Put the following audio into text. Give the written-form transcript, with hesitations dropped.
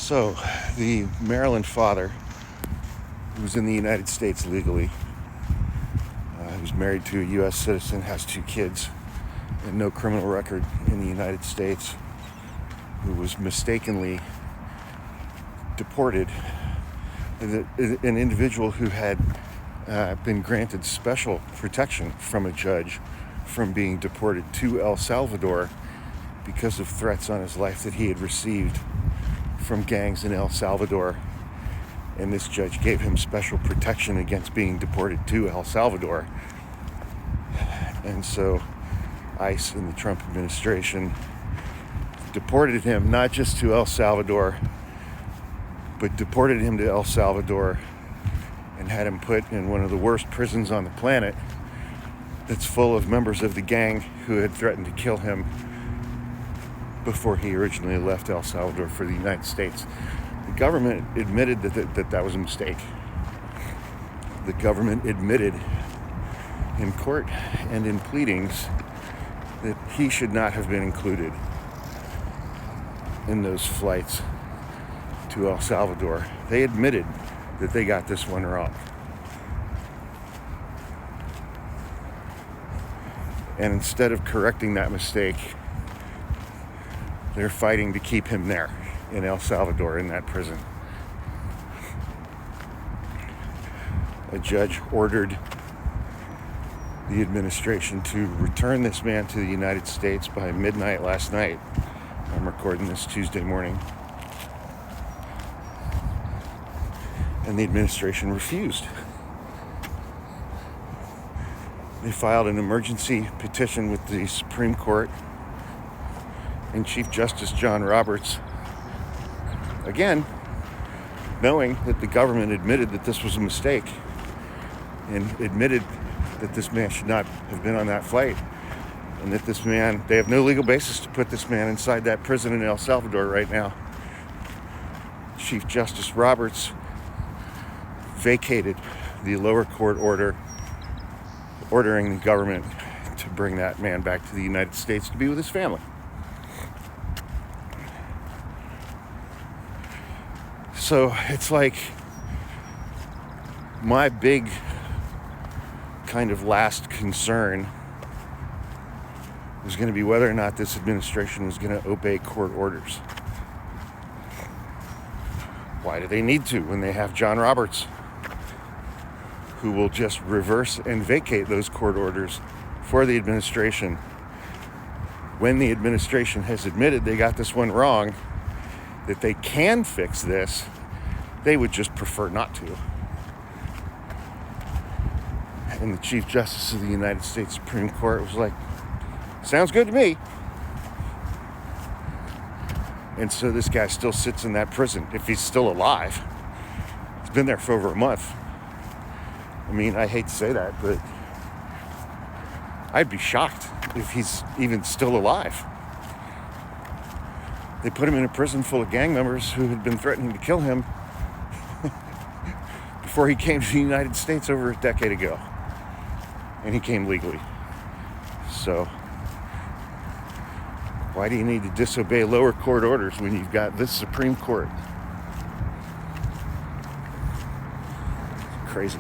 So, the Maryland father, who's in the United States legally, who's married to a U.S. citizen, has 2 kids, and no criminal record in the United States, who was mistakenly deported, an individual who had been granted special protection from a judge from being deported to El Salvador because of threats on his life that he had received from gangs in El Salvador. And this judge gave him special protection against being deported to El Salvador. And so ICE and the Trump administration deported him not just to El Salvador, but deported him to El Salvador and had him put in one of the worst prisons on the planet that's full of members of the gang who had threatened to kill him before he originally left El Salvador for the United States. The government admitted that was a mistake. The government admitted in court and in pleadings that he should not have been included in those flights to El Salvador. They admitted that they got this one wrong. And instead of correcting that mistake, they're fighting to keep him there in El Salvador in that prison. A judge ordered the administration to return this man to the United States by midnight last night. I'm recording this Tuesday morning. And the administration refused. They filed an emergency petition with the Supreme Court and Chief Justice John Roberts, again, knowing that the government admitted that this was a mistake and admitted that this man should not have been on that flight, and that this man, they have no legal basis to put this man inside that prison in El Salvador right now. Chief Justice Roberts vacated the lower court order ordering the government to bring that man back to the United States to be with his family. So it's like my big kind of last concern was going to be whether or not this administration was going to obey court orders. Why do they need to when they have John Roberts, who will just reverse and vacate those court orders for the administration when the administration has admitted they got this one wrong, that they can fix this? They would just prefer not to. And the Chief Justice of the United States Supreme Court was like, sounds good to me. And so this guy still sits in that prison, if he's still alive. He's been there for over a month. I mean, I hate to say that, but I'd be shocked if he's even still alive. They put him in a prison full of gang members who had been threatening to kill him before he came to the United States over a decade ago. And he came legally. So why do you need to disobey lower court orders when you've got this Supreme Court? Crazy.